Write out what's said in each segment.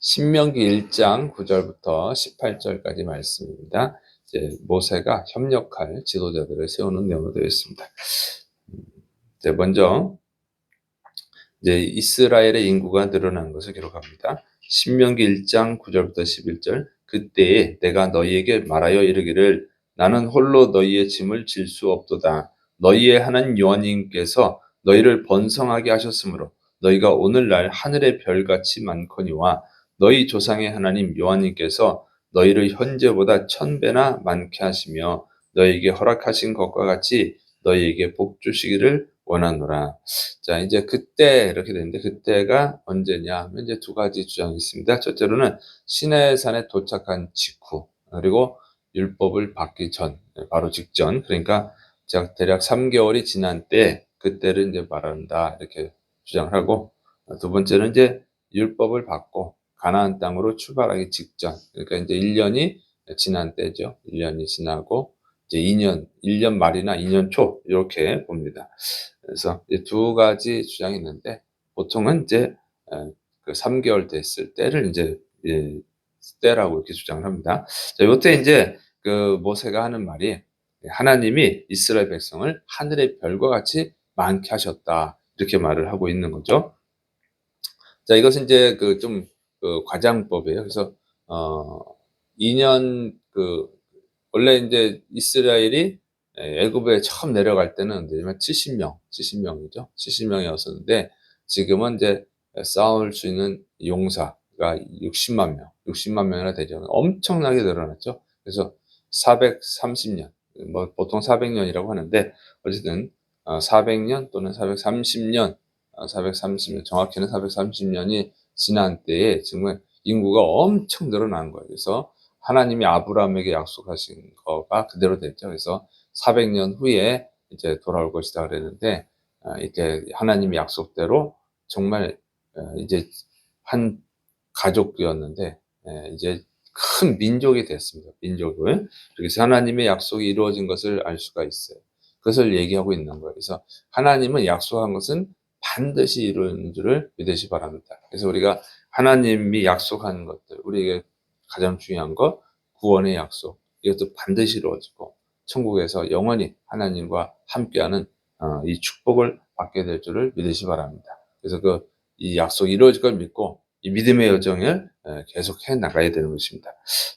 신명기 1장 9절부터 18절까지 말씀입니다. 이제 모세가 협력할 지도자들을 세우는 내용으로 되어 있습니다. 이제 먼저 이제 이스라엘의 인구가 늘어난 것을 기록합니다. 신명기 1장 9절부터 11절. 그때에 내가 너희에게 말하여 이르기를 나는 홀로 너희의 짐을 질 수 없도다. 너희의 하나님 여호와님께서 너희를 번성하게 하셨으므로 너희가 오늘날 하늘의 별같이 많거니와 너희 조상의 하나님 여호와님께서 너희를 현재보다 1000배나 많게 하시며 너희에게 허락하신 것과 같이 너희에게 복 주시기를 원하노라. 자, 이제 그때 이렇게 되는데 그때가 언제냐 하면 이제 두 가지 주장이 있습니다. 첫째로는 시내산에 도착한 직후, 그리고 율법을 받기 전, 바로 직전, 그러니까 대략 3개월이 지난 때 그때를 이제 말한다 이렇게 주장을 하고, 두 번째는 이제 율법을 받고 가나안 땅으로 출발하기 직전, 그러니까 이제 1년이 지난 때죠. 1년이 지나고 이제 1년 말이나 2년 초 이렇게 봅니다. 그래서 이 두 가지 주장이 있는데 보통은 이제 그 3개월 됐을 때를 이제 때라고 이렇게 주장을 합니다. 자, 요때 이제 그 모세가 하는 말이 하나님이 이스라엘 백성을 하늘의 별과 같이 많게 하셨다 이렇게 말을 하고 있는 거죠. 자, 이것은 이제 그 좀 그 과장법이에요. 그래서 2년 원래 이제 이스라엘이 애굽에 처음 내려갈 때는 70명이죠. 70명이었었는데 지금은 이제 싸울 수 있는 용사가 60만 명이나 되죠. 엄청나게 늘어났죠. 그래서 430년, 뭐 보통 400년이라고 하는데 어쨌든 400년 또는 430년, 430년, 정확히는 430년이 지난 때에 정말 인구가 엄청 늘어난 거예요. 그래서 하나님이 아브라함에게 약속하신 거가 그대로 됐죠. 그래서 400년 후에 이제 돌아올 것이다 그랬는데, 이렇게 하나님의 약속대로 정말 이제 한 가족이었는데 이제 큰 민족이 됐습니다. 민족을. 그래서 하나님의 약속이 이루어진 것을 알 수가 있어요. 그것을 얘기하고 있는 거예요. 그래서 하나님은 약속한 것은 반드시 이루는 줄을 믿으시 바랍니다. 그래서 우리가 하나님이 약속한 것들, 우리에게 가장 중요한 것, 구원의 약속, 이것도 반드시 이루어지고 천국에서 영원히 하나님과 함께하는 이 축복을 받게 될 줄을 믿으시 바랍니다. 그래서 이 약속이 이루어질 걸 믿고 이 믿음의 여정을 계속해 나가야 되는 것입니다.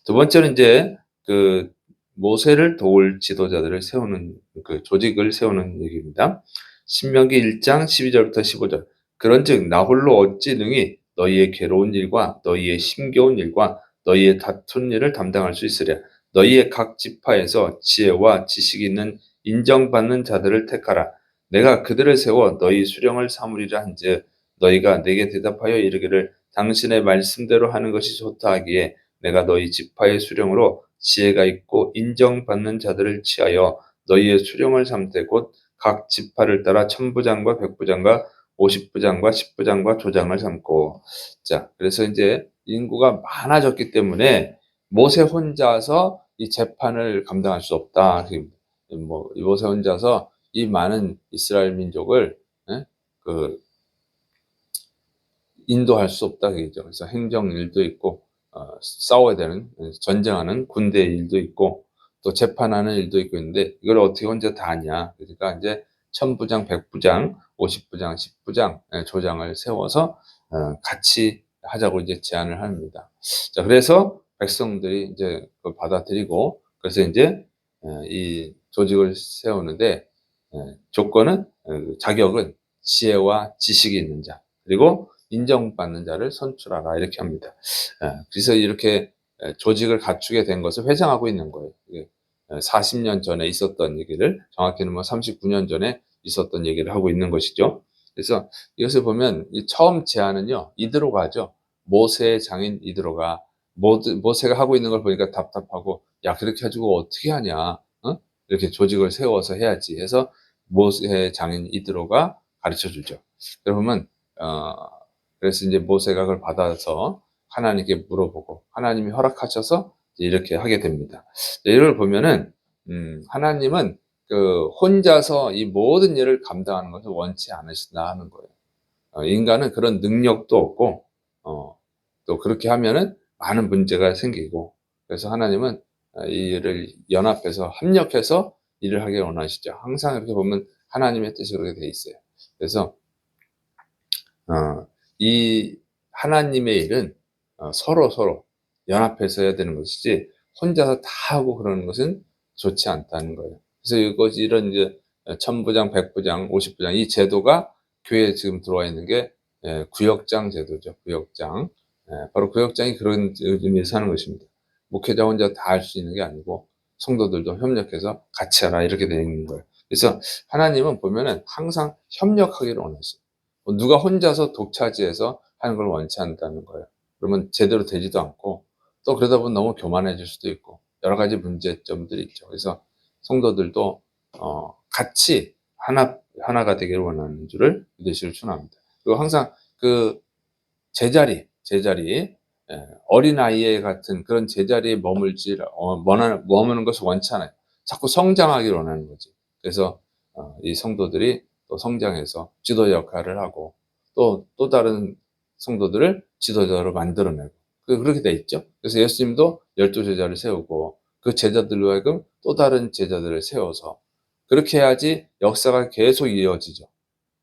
두 번째는 이제 그 모세를 도울 지도자들을 세우는 그 조직을 세우는 얘기입니다. 신명기 1장 12절부터 15절. 그런즉 나 홀로 어찌 능히 너희의 괴로운 일과 너희의 힘겨운 일과 너희의 다툰 일을 담당할 수 있으랴. 너희의 각 지파에서 지혜와 지식이 있는 인정받는 자들을 택하라. 내가 그들을 세워 너희 수령을 삼으리라 한즉 너희가 내게 대답하여 이르기를 당신의 말씀대로 하는 것이 좋다 하기에 내가 너희 지파의 수령으로 지혜가 있고 인정받는 자들을 취하여 너희의 수령을 삼되 곧 각 지파를 따라 천부장과 백부장과 50부장과 10부장과 조장을 삼고. 자, 그래서 이제 인구가 많아졌기 때문에 모세 혼자서 이 재판을 감당할 수 없다. 뭐 모세 혼자서 이 많은 이스라엘 민족을 그 인도할 수 없다 그죠. 그래서 행정 일도 있고 싸워야 되는 전쟁하는 군대 일도 있고 또 재판하는 일도 있고 있는데 이걸 어떻게 혼자 다 하냐. 그러니까 이제 천부장, 백부장, 50부장, 10부장 조장을 세워서 같이 하자고 이제 제안을 합니다. 자, 그래서 백성들이 이제 그걸 받아들이고 그래서 이제 이 조직을 세우는데 조건은 자격은 지혜와 지식이 있는 자 그리고 인정받는 자를 선출하라 이렇게 합니다. 그래서 이렇게 조직을 갖추게 된 것을 회상하고 있는 거예요. 40년 전에 있었던 얘기를 정확히는 뭐 39년 전에 있었던 얘기를 하고 있는 것이죠. 그래서 이것을 보면 처음 제안은요 이드로가죠. 모세의 장인 이드로가 모세가 하고 있는 걸 보니까 답답하고 야 그렇게 해주고 어떻게 하냐, 어? 이렇게 조직을 세워서 해야지 해서 모세의 장인 이드로가 가르쳐 주죠. 그러면 그래서 이제 모세가 그걸 받아서 하나님께 물어보고 하나님이 허락하셔서 이렇게 하게 됩니다. 이걸 보면은 하나님은 그 혼자서 이 모든 일을 감당하는 것을 원치 않으신다 하는 거예요. 인간은 그런 능력도 없고 또 그렇게 하면은 많은 문제가 생기고, 그래서 하나님은 이 일을 연합해서 합력해서 일을 하길 원하시죠. 항상 이렇게 보면 하나님의 뜻이 그렇게 돼 있어요. 그래서 이 하나님의 일은 서로 연합해서 해야 되는 것이지 혼자서 다 하고 그러는 것은 좋지 않다는 거예요. 그래서 이것이 이런 이제 천부장, 백부장, 50부장 이 제도가 교회에 지금 들어와 있는 게 구역장 제도죠. 구역장. 바로 구역장이 그런 의미에서 하는 것입니다. 목회자 혼자 다 할 수 있는 게 아니고 성도들도 협력해서 같이 하라 이렇게 되어 있는 거예요. 그래서 하나님은 보면은 항상 협력하기를 원하세요. 누가 혼자서 독차지해서 하는 걸 원치 않는다는 거예요. 그러면 제대로 되지도 않고 또 그러다 보면 너무 교만해질 수도 있고 여러 가지 문제점들이 있죠. 그래서 성도들도 같이 하나가 되기를 원하는 줄을 믿으시길 축원합니다. 그리고 항상 그 제자리 어린아이에 같은 그런 제자리에 머무는 것을 원치 않아요. 자꾸 성장하기를 원하는 거지. 그래서 이 성도들이 또 성장해서 지도 역할을 하고 또 다른 성도들을 지도자로 만들어내고 그렇게 돼 있죠. 그래서 예수님도 12 제자를 세우고 그 제자들로 하여금 또 다른 제자들을 세워서 그렇게 해야지 역사가 계속 이어지죠.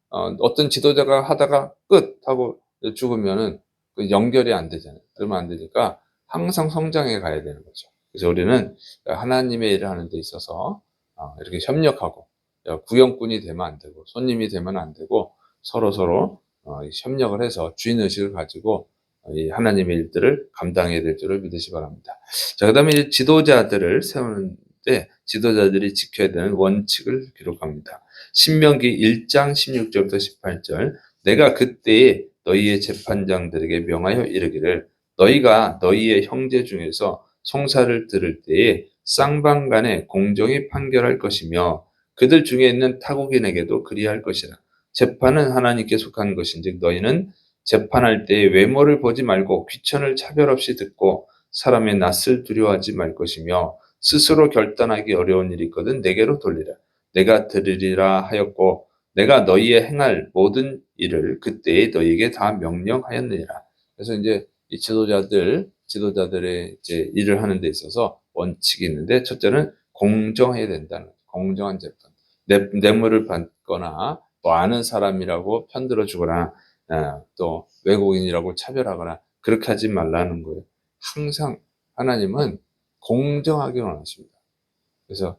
어떤 지도자가 하다가 끝 하고 죽으면은 그 연결이 안 되잖아요. 그러면 안 되니까 항상 성장해 가야 되는 거죠. 그래서 우리는 하나님의 일을 하는 데 있어서 이렇게 협력하고 구경꾼이 되면 안 되고 손님이 되면 안 되고 서로 협력을 해서 주인의식을 가지고 이 하나님의 일들을 감당해야 될 줄을 믿으시 기 바랍니다. 자, 그다음에 이제 지도자들을 세우는데 지도자들이 지켜야 되는 원칙을 기록합니다. 신명기 1장 16절부터 18절 내가 그때에 너희의 재판장들에게 명하여 이르기를 너희가 너희의 형제 중에서 송사를 들을 때에 쌍방간에 공정히 판결할 것이며 그들 중에 있는 타국인에게도 그리할 것이라. 재판은 하나님께 속한 것인즉 너희는 재판할 때에 외모를 보지 말고 귀천을 차별 없이 듣고 사람의 낯을 두려워하지 말 것이며 스스로 결단하기 어려운 일이 있거든 내게로 돌리라. 내가 들으리라 하였고 내가 너희의 행할 모든 일을 그때에 너희에게 다 명령하였느니라. 그래서 이제 이 지도자들의 이제 일을 하는 데 있어서 원칙이 있는데 첫째는 공정해야 된다는 거죠. 공정한 재판. 뇌물을 받거나 또 아는 사람이라고 편들어 주거나 또 외국인이라고 차별하거나 그렇게 하지 말라는 거예요. 항상 하나님은 공정하게 원하십니다. 그래서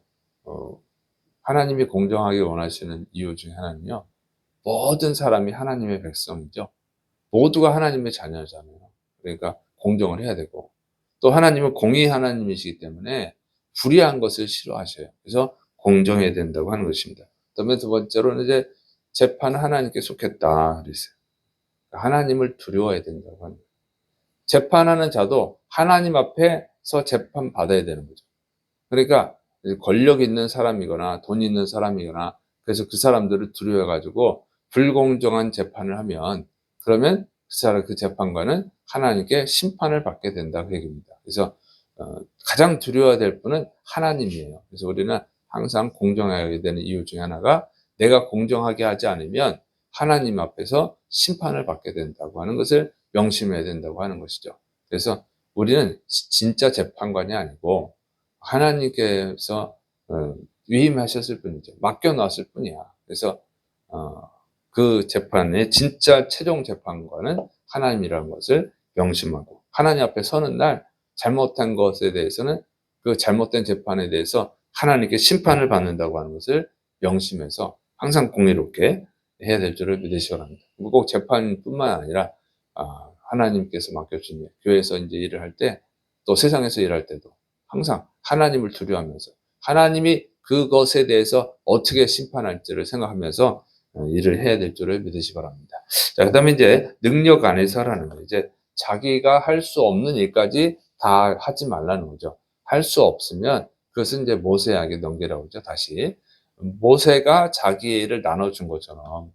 하나님이 공정하게 원하시는 이유 중에 하나는요. 모든 사람이 하나님의 백성이죠. 모두가 하나님의 자녀잖아요. 그러니까 공정을 해야 되고 또 하나님은 공의 하나님이시기 때문에 불의한 것을 싫어하셔요. 그래서 공정해야 된다고 하는 것입니다. 그다음에 두 번째로는 이제 재판은 하나님께 속했다 그랬어요. 하나님을 두려워해야 된다고 하는 거예요. 재판하는 자도 하나님 앞에서 재판받아야 되는 거죠. 그러니까 권력 있는 사람이거나 돈 있는 사람이거나 그래서 그 사람들을 두려워해 가지고 불공정한 재판을 하면 그러면 그 재판관은 하나님께 심판을 받게 된다 그 얘기입니다. 그래서 가장 두려워야 될 분은 하나님이에요. 그래서 우리는 항상 공정해야 되는 이유 중에 하나가 내가 공정하게 하지 않으면 하나님 앞에서 심판을 받게 된다고 하는 것을 명심해야 된다고 하는 것이죠. 그래서 우리는 진짜 재판관이 아니고 하나님께서 위임하셨을 뿐이죠. 맡겨 놨을 뿐이야. 그래서 그 재판의 진짜 최종 재판관은 하나님이라는 것을 명심하고 하나님 앞에 서는 날 잘못한 것에 대해서는 그 잘못된 재판에 대해서 하나님께 심판을 받는다고 하는 것을 명심해서 항상 공의롭게 해야 될 줄을 믿으시기 바랍니다. 꼭 재판뿐만 아니라 하나님께서 맡겨주신 일, 교회에서 이제 일을 할 때 또 세상에서 일할 때도 항상 하나님을 두려워하면서 하나님이 그것에 대해서 어떻게 심판할지를 생각하면서 일을 해야 될 줄을 믿으시기 바랍니다. 자, 그다음에 이제 능력 안에서 하라는 거예요. 이제 자기가 할 수 없는 일까지 다 하지 말라는 거죠. 할 수 없으면 그것은 이제 모세에게 넘기라고 하죠. 다시 모세가 자기의 일을 나눠준 것처럼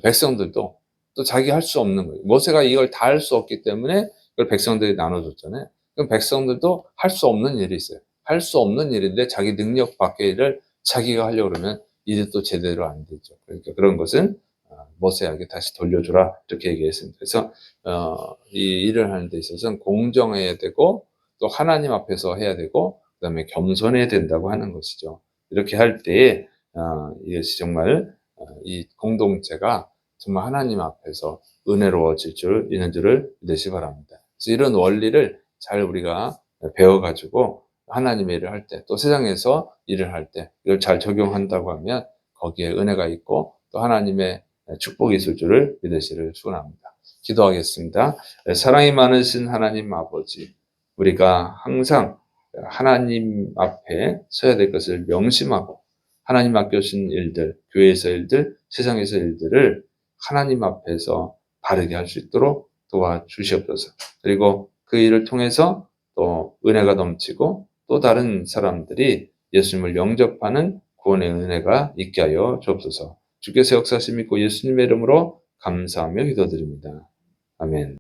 백성들도 또 자기 할 수 없는 거예요. 모세가 이걸 다 할 수 없기 때문에 그걸 백성들이 나눠줬잖아요. 그럼 백성들도 할 수 없는 일이 있어요. 할 수 없는 일인데 자기 능력 밖의 일을 자기가 하려고 그러면 일이 또 제대로 안 되죠. 그러니까 그런 것은 모세에게 다시 돌려주라 이렇게 얘기했습니다. 그래서 이 일을 하는 데 있어서는 공정해야 되고 또 하나님 앞에서 해야 되고 그다음에 겸손해야 된다고 하는 것이죠. 이렇게 할 때에 이것이 정말 이 공동체가 정말 하나님 앞에서 은혜로워질 줄 있는 줄을 믿으시 바랍니다. 그래서 이런 원리를 잘 우리가 배워가지고 하나님의 일을 할 때, 또 세상에서 일을 할 때 이걸 잘 적용한다고 하면 거기에 은혜가 있고 또 하나님의 축복이 있을 줄을 믿으시를 축원합니다. 기도하겠습니다. 사랑이 많으신 하나님 아버지, 우리가 항상 하나님 앞에 서야 될 것을 명심하고 하나님 맡겨주신 일들, 교회에서 일들, 세상에서 일들을 하나님 앞에서 바르게 할 수 있도록 도와주시옵소서. 그리고 그 일을 통해서 또 은혜가 넘치고 또 다른 사람들이 예수님을 영접하는 구원의 은혜가 있게 하여 주옵소서. 주께서 역사하심 믿고 예수님의 이름으로 감사하며 기도드립니다. 아멘.